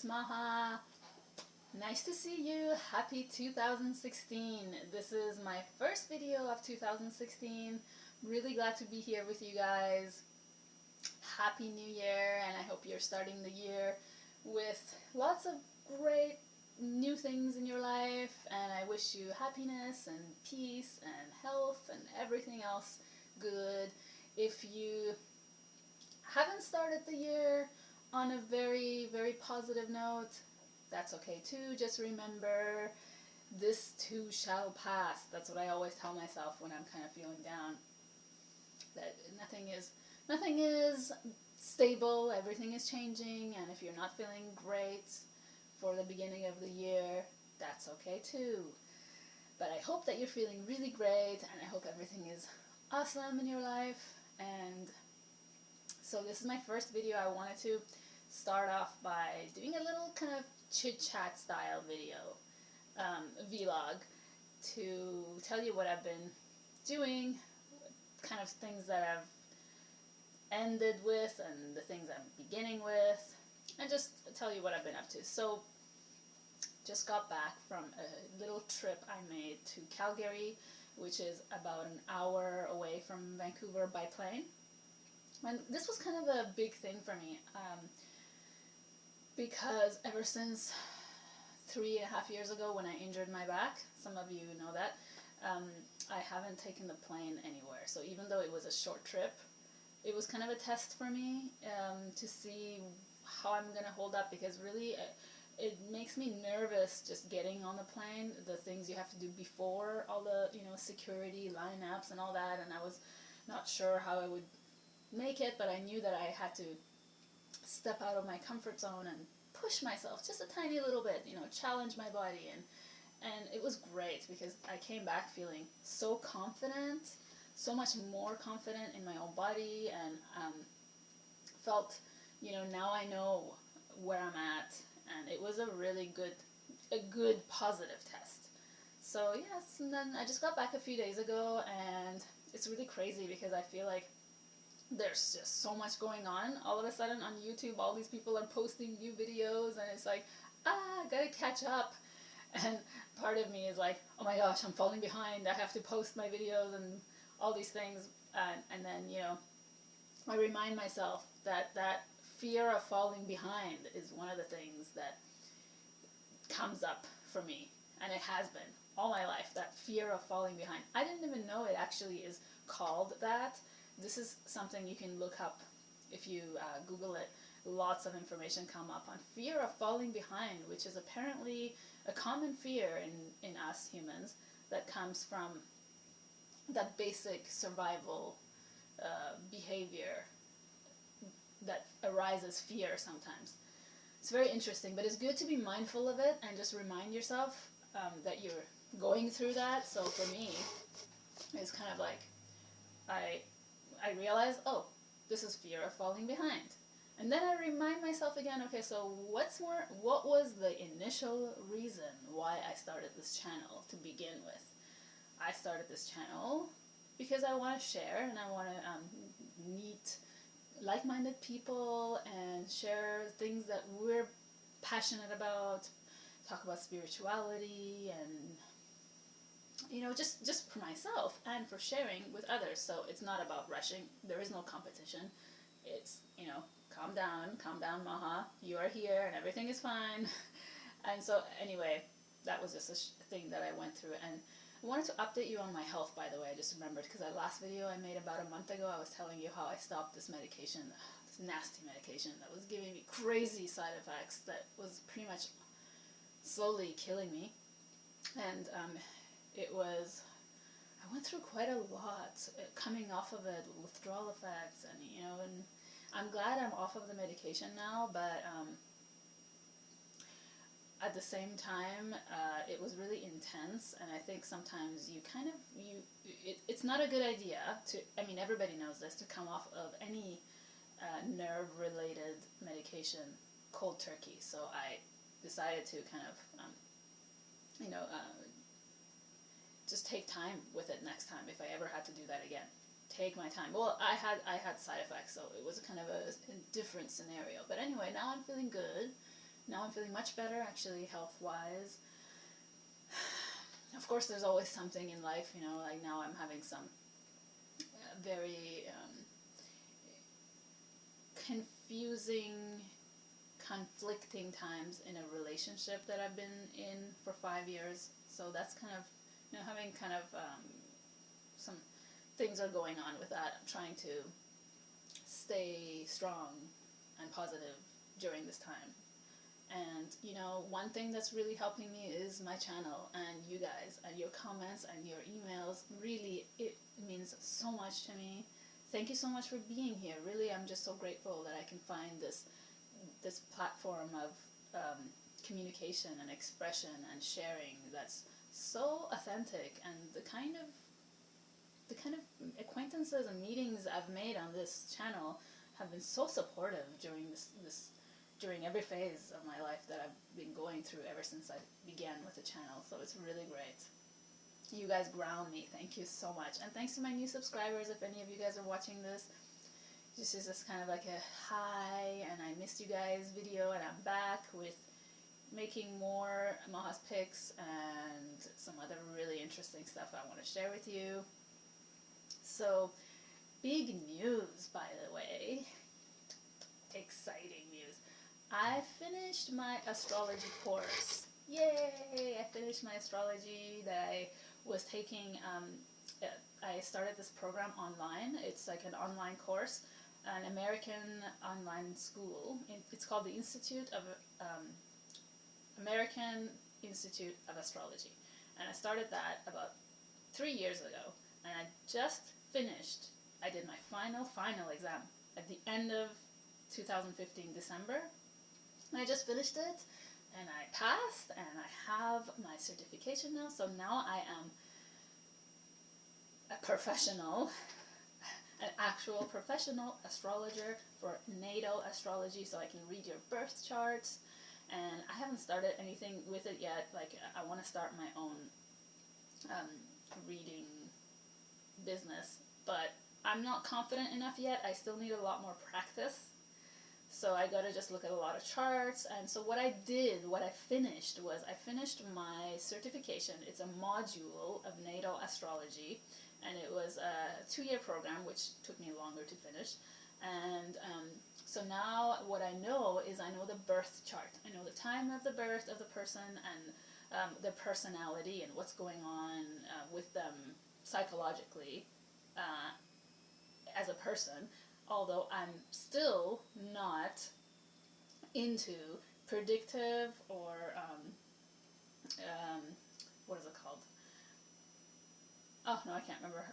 it's Maha. Nice to see you. Happy 2016. This is my first video of 2016. Really glad to be here with you guys. Happy New Year, and I hope you're starting the year with lots of great new things in your life, and I wish you happiness and peace and health and everything else good. If you haven't started the year on a very, very positive note, that's okay too. Just remember, this too shall pass. That's what I always tell myself when I'm kind of feeling down. That nothing is stable, everything is changing, and if you're not feeling great for the beginning of the year, that's okay too. But I hope that you're feeling really great, and I hope everything is awesome in your life. And so this is my first video. I wanted to start off by doing a little kind of chit-chat style video, vlog, to tell you what I've been doing, kind of things that I've ended with and the things I'm beginning with, and just tell you what I've been up to. So just got back from a little trip I made to Calgary, which is about an hour away from Vancouver by plane. And this was kind of a big thing for me, because ever since 3.5 years ago when I injured my back, some of you know that, I haven't taken the plane anywhere. So even though it was a short trip, it was kind of a test for me, to see how I'm going to hold up, because really it makes me nervous just getting on the plane, the things you have to do before, all the, security lineups and all that, and I was not sure how I would make it, but I knew that I had to step out of my comfort zone and push myself just a tiny little bit, challenge my body, and it was great because I came back feeling so confident, so much more confident in my own body, and felt, now I know where I'm at, and it was a really good positive test. So yes, and then I just got back a few days ago, and it's really crazy because I feel like there's just so much going on. All of a sudden on YouTube, all these people are posting new videos, and it's like, I gotta catch up. And part of me is like, oh my gosh, I'm falling behind. I have to post my videos and all these things. And then, I remind myself that fear of falling behind is one of the things that comes up for me. And it has been all my life, that fear of falling behind. I didn't even know it actually is called that. This is something you can look up if you Google it. Lots of information come up on fear of falling behind, which is apparently a common fear in us humans that comes from that basic survival behavior that arises fear sometimes. It's very interesting, but it's good to be mindful of it and just remind yourself that you're going through that. So for me, it's kind of like I realized, oh, this is fear of falling behind. And then I remind myself again, okay, so what was the initial reason why I started this channel to begin with? I started this channel because I want to share, and I want to meet like-minded people and share things that we're passionate about, talk about spirituality, and just for myself and for sharing with others. So it's not about rushing. There is no competition. It's, calm down, Maha. You are here and everything is fine. And so anyway, that was just a thing that I went through. And I wanted to update you on my health, by the way. I just remembered, because that last video I made about a month ago, I was telling you how I stopped this medication, this nasty medication that was giving me crazy side effects, that was pretty much slowly killing me. And I went through quite a lot coming off of it, withdrawal effects, and I'm glad I'm off of the medication now, but at the same time, it was really intense, and I think sometimes it's not a good idea to, everybody knows this, to come off of any nerve-related medication cold turkey. So I decided to kind of, just take time with it next time if I ever had to do that again. Take my time. Well, I had side effects, so it was kind of a different scenario. But anyway, now I'm feeling good. Now I'm feeling much better, actually, health-wise. Of course, there's always something in life, you know, like now I'm having some very confusing, conflicting times in a relationship that I've been in for 5 years. So that's kind of, you know, having kind of some things are going on with that. I'm trying to stay strong and positive during this time. And, you know, one thing that's really helping me is my channel and you guys and your comments and your emails. Really, it means so much to me. Thank you so much for being here. Really, I'm just so grateful that I can find this platform of communication and expression and sharing that's so authentic, and the kind of acquaintances and meetings I've made on this channel have been so supportive during during every phase of my life that I've been going through ever since I began with the channel. So it's really great. You guys ground me. Thank you so much. And thanks to my new subscribers, if any of you guys are watching this. This is just kind of like a hi, and I missed you guys video, and I'm back with making more Maha's picks and some other really interesting stuff I want to share with you. So, big news, by the way. Exciting news. I finished my astrology course. Yay! I finished my astrology that I was taking. I started this program online. It's like an online course, an American online school. It's called the American Institute of Astrology. And I started that about 3 years ago. And I just finished. I did my final exam at the end of 2015 December. And I just finished it, and I passed, and I have my certification now. So now I am a professional, an actual professional astrologer for natal astrology, so I can read your birth charts. And I haven't started anything with it yet. Like, I want to start my own reading business, but I'm not confident enough yet. I still need a lot more practice. So I gotta just look at a lot of charts. And so what I finished was I finished my certification. It's a module of natal astrology, and it was a 2-year program, which took me longer to finish. And so now what I know is I know the birth chart. I know the time of the birth of the person, and their personality and what's going on with them psychologically as a person. Although I'm still not into predictive or what is it called? Oh no, I can't remember.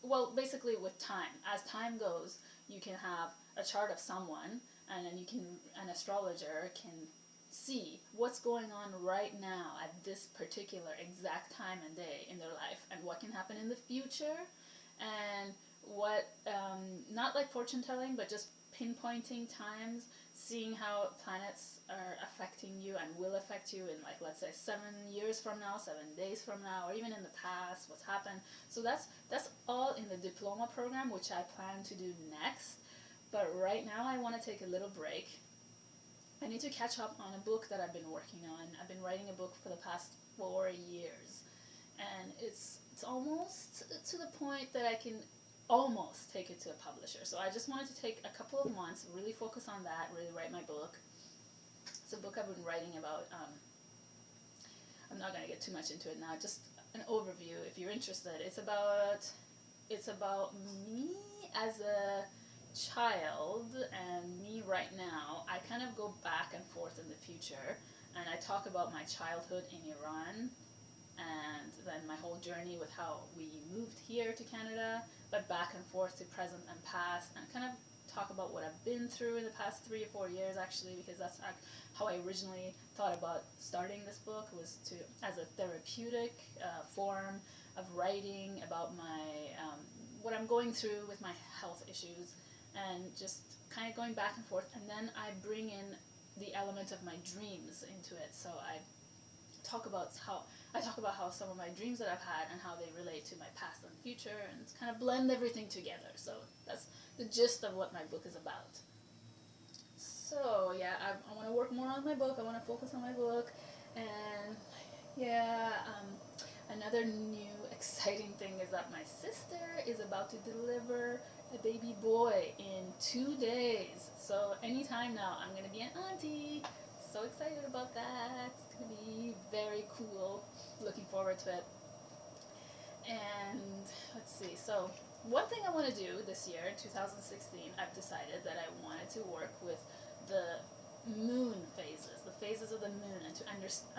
Well, basically with time, as time goes, you can have a chart of someone, and then an astrologer can see what's going on right now at this particular exact time and day in their life, and what can happen in the future, and what, not like fortune telling, but just pinpointing times, seeing how planets are affecting you and will affect you in, like, let's say 7 years from now, 7 days from now, or even in the past, what's happened. So that's all in the diploma program, which I plan to do next. But right now I want to take a little break. I need to catch up on a book that I've been working on. I've been writing a book for the past 4 years, and it's almost to the point that I can almost take it to a publisher. So I just wanted to take a couple of months, really focus on that, really write my book. It's a book I've been writing about. I'm not going to get too much into it now, just an overview if you're interested. It's about me as a child and me right now. I kind of go back and forth in the future, and I talk about my childhood in Iran, and then my whole journey with how we moved here to Canada, but back and forth to present and past, and kind of talk about what I've been through in the past 3 or 4 years, actually, because that's how I originally thought about starting this book, was as a therapeutic form of writing about my what I'm going through with my health issues, and just kind of going back and forth. And then I bring in the element of my dreams into it. So I talk about how some of my dreams that I've had and how they relate to my past and future, and kind of blend everything together. So that's the gist of what my book is about. So yeah, I want to work more on my book. I want to focus on my book. And yeah, another new exciting thing is that my sister is about to deliver a baby boy in 2 days. So anytime now, I'm going to be an auntie. So excited about that. It's going to be very cool. Looking forward to it. And let's see. So one thing I want to do this year, 2016, I've decided that I wanted to work with the moon phases, the phases of the moon, and to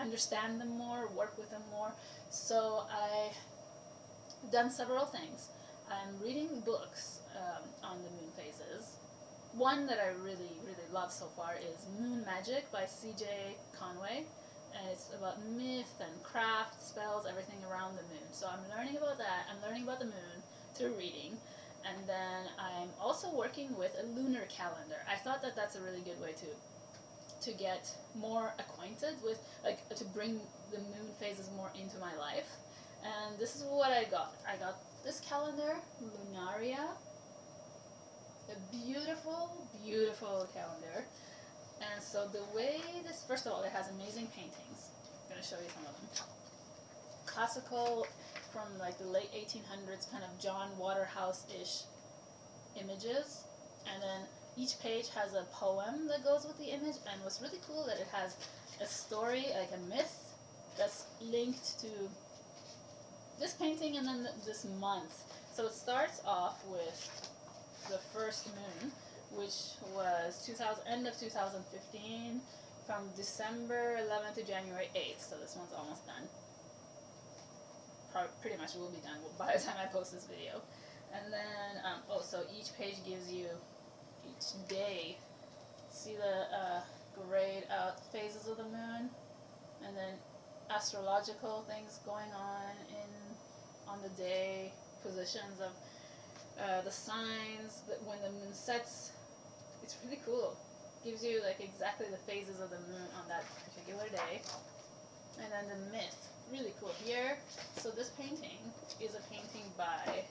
understand them more, work with them more. So I've done several things. I'm reading books on the moon phases. One that I really, really love so far is Moon Magic by C.J. Conway. And it's about myth and craft, spells, everything around the moon. So I'm learning about that. I'm learning about the moon through reading. And then I'm also working with a lunar calendar. I thought that that's a really good way to get more acquainted with, like, to bring the moon phases more into my life. And this is what I got. I got this calendar, Lunaria. A beautiful, beautiful calendar. And so the way this, first of all, it has amazing paintings. I'm going to show you some of them. Classical, from like the late 1800s, kind of John Waterhouse-ish images. And then each page has a poem that goes with the image. And what's really cool that it has a story, like a myth, that's linked to this painting and then this month. So it starts off with the first moon, which was end of 2015, from December 11th to January 8th. So this one's almost done. Pretty much will be done by the time I post this video. And then, so each page gives you each day. See the grayed out phases of the moon, and then astrological things going on the day, positions of the signs, that when the moon sets. It's really cool. Gives you like exactly the phases of the moon on that particular day. And then the myth, really cool here. So this painting is a painting by,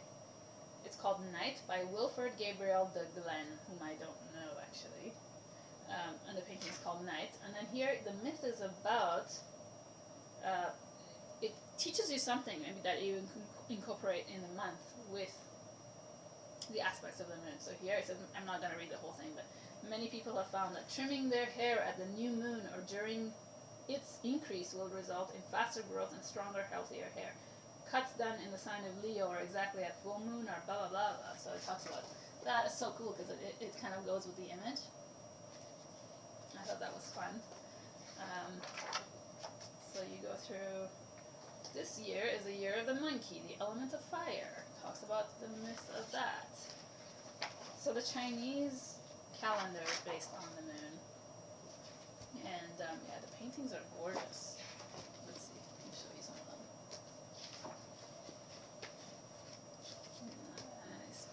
it's called Night by Wilfred Gabriel de Glen, whom I don't know actually. And the painting is called Night. And then here the myth is about, it teaches you something maybe that you can incorporate in the month with the aspects of the moon. So here it says, I'm not going to read the whole thing, but many people have found that trimming their hair at the new moon or during its increase will result in faster growth and stronger, healthier hair. Cuts done in the sign of Leo or exactly at full moon or blah, blah, blah, blah. So it talks about that. It's so cool because it kind of goes with the image. I thought that was fun. So you go through, this year is the year of the monkey, the element of fire. Talks about the myth of that. So the Chinese calendar is based on the moon. And yeah, the paintings are gorgeous. Let's see, let me show you some of them. Nice.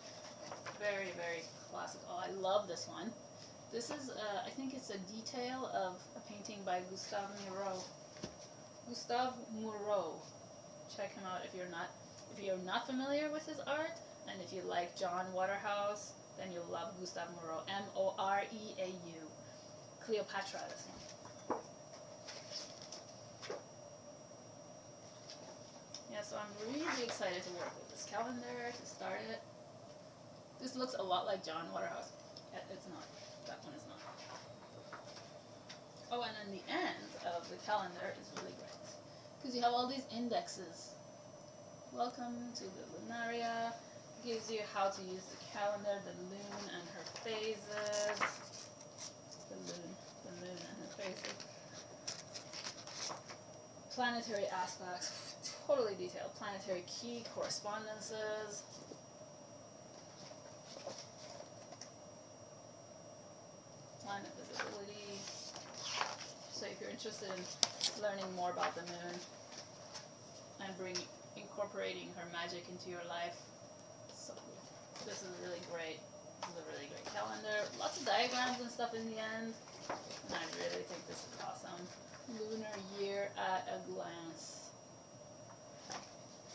Very, very classical. Oh, I love this one. This is, I think it's a detail of a painting by Gustave Moreau. Gustave Moreau. Check him out if you're not familiar with his art, and if you like John Waterhouse, then you'll love Gustave Moreau. Moreau. Cleopatra, this one. Yeah, so I'm really excited to work with this calendar, to start it. This looks a lot like John Waterhouse. It's not. That one is not. Oh, and then the end of the calendar is really great, because you have all these indexes. Welcome to the Lunaria. Gives you how to use the calendar, the moon and her phases. The moon and her phases. Planetary aspects, totally detailed. Planetary key correspondences. Planet visibility. So if you're interested in learning more about the moon and incorporating her magic into your life, so cool. This is really great. This is a really great calendar. Lots of diagrams and stuff in the end. And I really think this is awesome. Lunar year at a glance.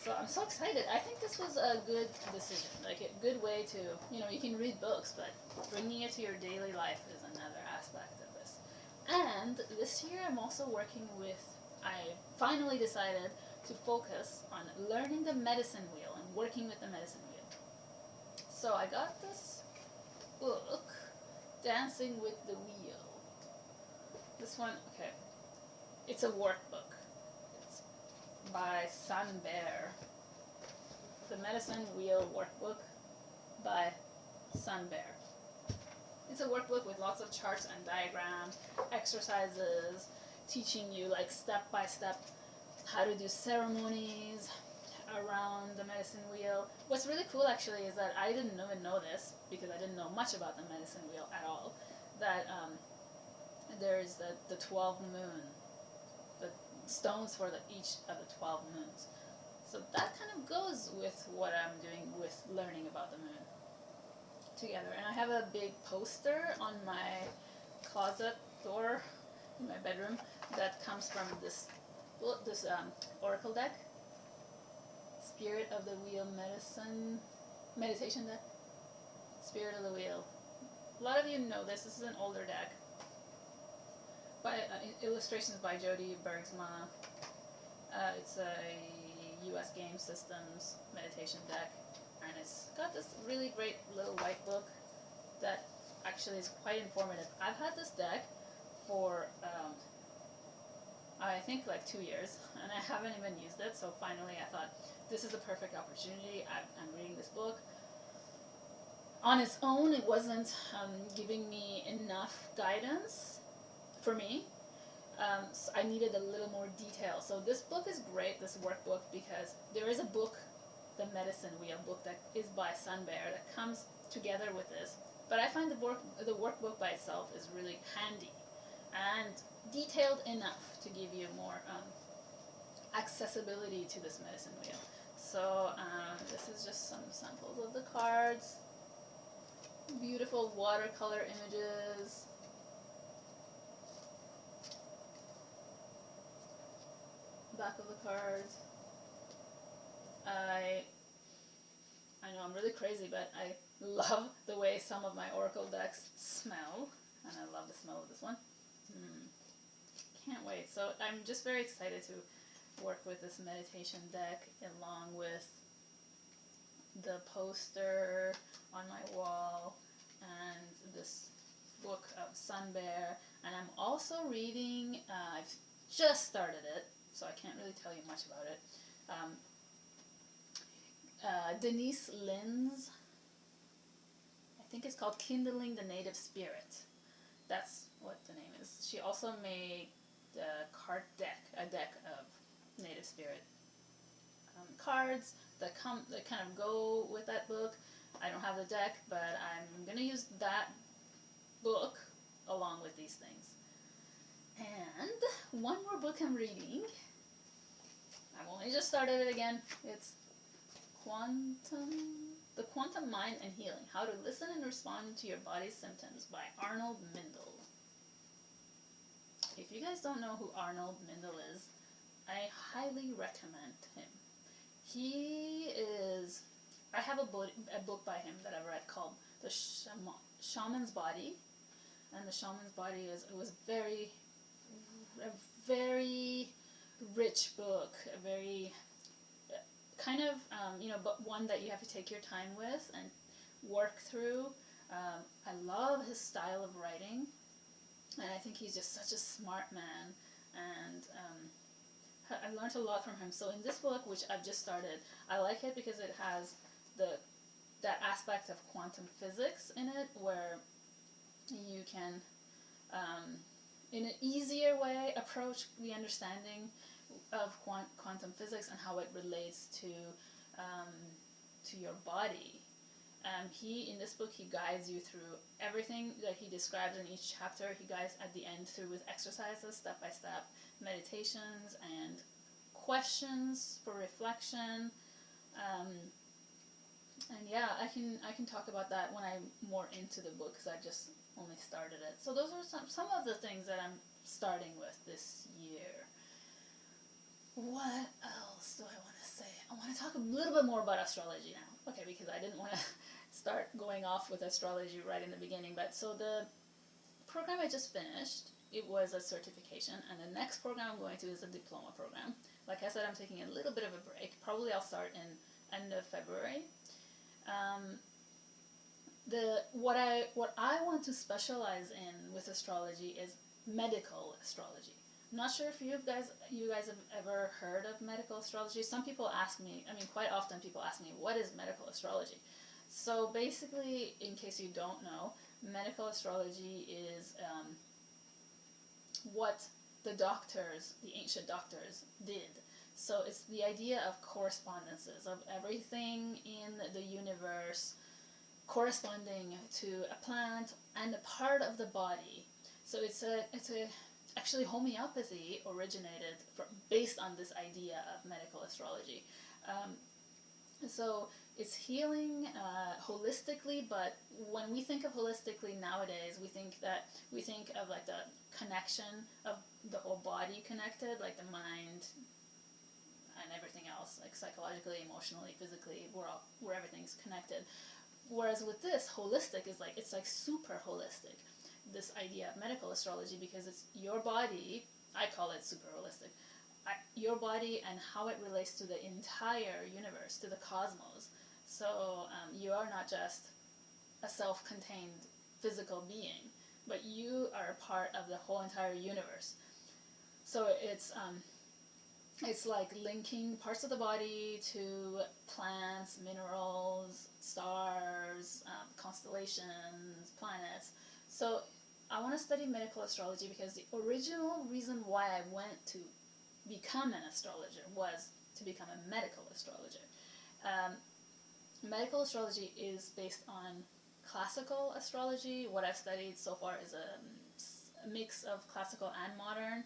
So I'm so excited. I think this was a good decision. Like a good way to, you can read books, but bringing it to your daily life is another aspect of this. And And this year I'm also working with, I finally decided to focus on learning the medicine wheel and working with the medicine wheel. So I got this book, Dancing with the Wheel. This one, okay, it's a workbook. It's by Sun Bear. The Medicine Wheel Workbook by Sun Bear. It's a workbook with lots of charts and diagrams, exercises, teaching you like step by step how to do ceremonies around the medicine wheel. What's really cool actually is that I didn't even know this, because I didn't know much about the medicine wheel at all, that there's the 12 moon, the stones for each of the 12 moons. So that kind of goes with what I'm doing with learning about the moon together. And I have a big poster on my closet door in my bedroom that comes from this oracle deck, Spirit of the Wheel meditation deck, Spirit of the Wheel. A lot of you know this. This is an older deck by illustrations by Jody, Bergsma. It's a US Game Systems meditation deck, and it's got this really great little white book that actually is quite informative. I've had this deck for I think like 2 years, and I haven't even used it, so finally I thought this is the perfect opportunity. I'm reading this book. On its own, it wasn't giving me enough guidance for me. So I needed a little more detail. So this book is great, this workbook, because there is a book, the Medicine Wheel book, that is by Sun Bear, that comes together with this. But I find the workbook by itself is really handy and detailed enough to give you more accessibility to this medicine wheel. So this is just some samples of the cards. Beautiful watercolor images. Back of the cards. I know I'm really crazy, but I love the way some of my oracle decks smell, and I love the smell of this one. Can't wait. So I'm just very excited to work with this meditation deck along with the poster on my wall and this book of Sun Bear. And I'm also reading, I've just started it, so I can't really tell you much about it. Denise Linn's, I think it's called Kindling the Native Spirit. That's what the name is. She also made the card deck, a deck of Native Spirit cards that kind of go with that book. I don't have the deck, but I'm going to use that book along with these things. And one more book I'm reading. I've only just started it again. It's The Quantum Mind and Healing, How to Listen and Respond to Your Body's Symptoms by Arnold Mindell. If you guys don't know who Arnold Mindell is, I highly recommend him. He is, I have a book by him that I've read called The Shaman's Body, and The Shaman's Body was a very rich book, a very kind of, but one that you have to take your time with and work through. I love his style of writing, and I think he's just such a smart man, and I learned a lot from him. So in this book, which I've just started, I like it because it has that aspect of quantum physics in it, where you can, in an easier way, approach the understanding of quantum physics and how it relates to your body. In this book, he guides you through everything that he describes in each chapter. He guides at the end through with exercises, step-by-step meditations and questions for reflection. And yeah, I can talk about that when I'm more into the book, because I just only started it. So those are some of the things that I'm starting with this year. What else do I want to say? I want to talk a little bit more about astrology now. Okay, because I didn't want to start going off with astrology right in the beginning. But so program I just finished, it was a certification, and the next program I'm going to is a diploma program. Like I said, I'm taking a little bit of a break. Probably I'll start in end of February. What I want to specialize in with astrology is medical astrology. I'm not sure if you guys have ever heard of medical astrology. Some people ask me, quite often people ask me, what is medical astrology? So basically, in case you don't know, medical astrology is what the ancient doctors did. So it's the idea of correspondences, of everything in the universe corresponding to a plant and a part of the body. So actually homeopathy originated based on this idea of medical astrology. So it's healing holistically, but when we think of holistically nowadays, we think of like the connection of the whole body connected, like the mind and everything else, like psychologically, emotionally, physically, where everything's connected. Whereas with this, holistic it's like super holistic. This idea of medical astrology, because it's your body, I call it super holistic. Your body and how it relates to the entire universe, to the cosmos. So you are not just a self-contained physical being, but you are a part of the whole entire universe. So it's like linking parts of the body to plants, minerals, stars, constellations, planets. So I want to study medical astrology because the original reason why I went to become an astrologer was to become a medical astrologer. Medical astrology is based on classical astrology. What I've studied so far is a mix of classical and modern.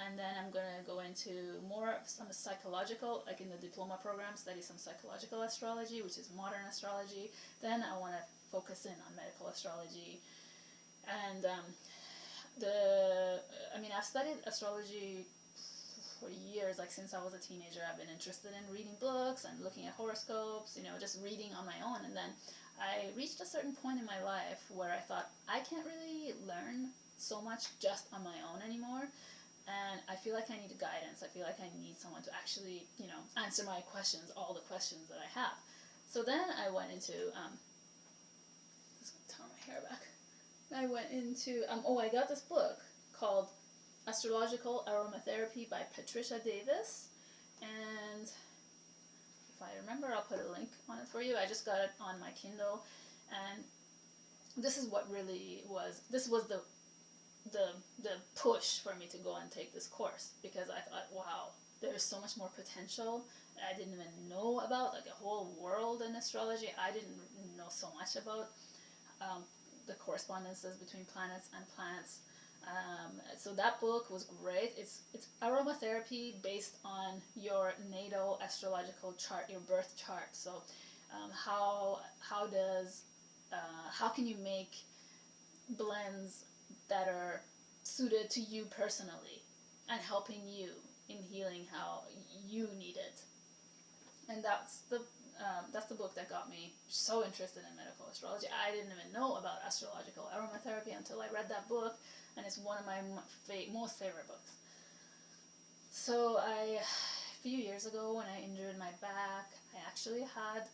And then I'm going to go into more of some psychological, like in the diploma program, study some psychological astrology, which is modern astrology. Then I want to focus in on medical astrology. And I've studied astrology for years, like since I was a teenager. I've been interested in reading books and looking at horoscopes, just reading on my own. And then I reached a certain point in my life where I thought, I can't really learn so much just on my own anymore. And I feel like I need guidance. I feel like I need someone to actually, answer my questions, all the questions that I have. So then I went into, just gonna turn my hair back. I went into, I got this book called Astrological Aromatherapy by Patricia Davis. And if I remember, I'll put a link on it for you. I just got it on my Kindle. And this is what really was, this was the push for me to go and take this course, because I thought, wow, there's so much more potential I didn't even know about, like a whole world in astrology. I didn't know so much about the correspondences between planets and plants. So that book was great. It's aromatherapy based on your natal astrological chart, your birth chart. So how can you make blends that are suited to you personally and helping you in healing how you need it. And that's the book that got me so interested in medical astrology. I didn't even know about astrological aromatherapy until I read that book, and it's one of my most favorite books. So a few years ago when I injured my back, I actually had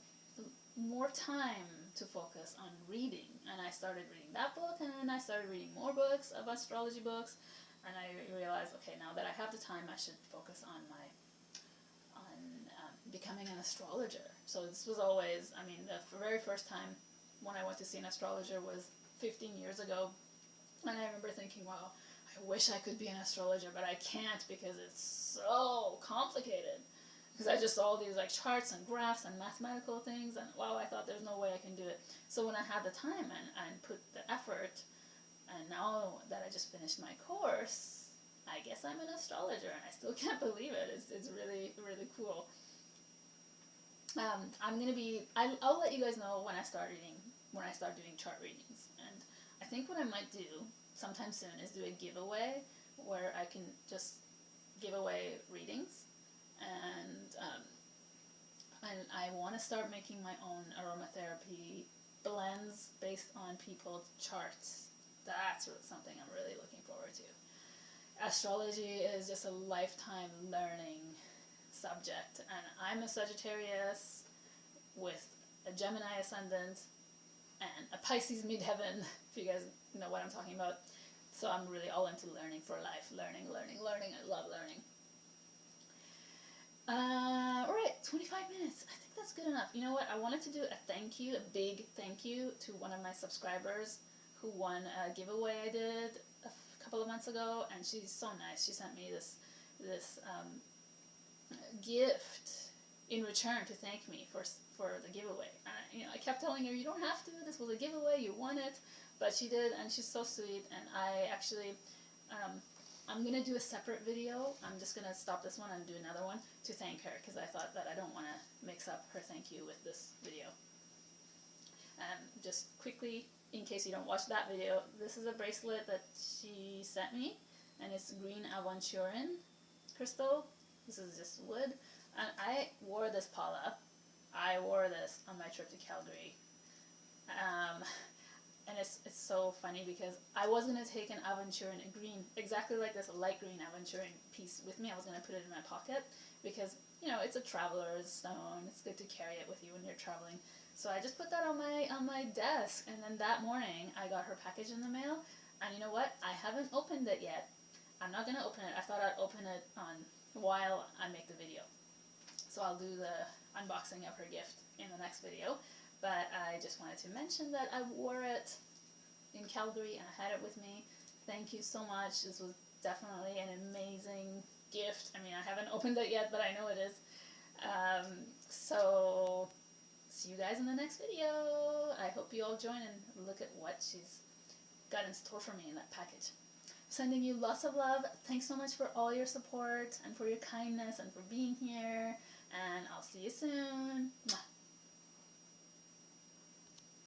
more time to focus on reading, and I started reading that book, and then I started reading more books of astrology books, and I realized, okay, now that I have the time, I should focus on becoming an astrologer. So this was always, the very first time when I went to see an astrologer was 15 years ago, and I remember thinking, wow, I wish I could be an astrologer, but I can't because it's so complicated. Because I just saw all these charts and graphs and mathematical things, and wow, I thought there's no way I can do it. So when I had the time and put the effort, and now that I just finished my course, I guess I'm an astrologer, and I still can't believe it. It's really, really cool. I'll let you guys know when I start doing chart readings. And I think what I might do sometime soon is do a giveaway where I can just give away readings. And I want to start making my own aromatherapy blends based on people's charts. that's something I'm really looking forward to. Astrology is just a lifetime learning subject, and I'm a Sagittarius with a Gemini ascendant and a Pisces midheaven, if you guys know what I'm talking about. So I'm really all into learning for life. Learning. I love learning. Alright, 25 minutes. I think that's good enough. You know what? I wanted to do a big thank you to one of my subscribers who won a giveaway I did a couple of months ago, and she's so nice. She sent me this gift in return to thank me for the giveaway. And I kept telling her, you don't have to, this was a giveaway, you won it, but she did, and she's so sweet. And I actually I'm gonna do a separate video. I'm just gonna stop this one and do another one to thank her, because I thought that I don't want to mix up her thank you with this video. Just quickly, in case you don't watch that video, this is a bracelet that she sent me, and it's green aventurine crystal. This is just wood, and I wore this, Paula. I wore this on my trip to Calgary. And it's so funny because I was going to take an aventurine, a green, exactly like this, a light green aventurine piece with me. I was going to put it in my pocket because, it's a traveler's stone. It's good to carry it with you when you're traveling. So I just put that on my desk, and then that morning I got her package in the mail, and you know what? I haven't opened it yet. I'm not going to open it. I thought I'd open it while I make the video. So I'll do the unboxing of her gift in the next video. But I just wanted to mention that I wore it in Calgary and I had it with me. Thank you so much. This was definitely an amazing gift. I mean, I haven't opened it yet, but I know it is. So, see you guys in the next video. I hope you all join and look at what she's got in store for me in that package. Sending you lots of love. Thanks so much for all your support and for your kindness and for being here. And I'll see you soon. Mwah.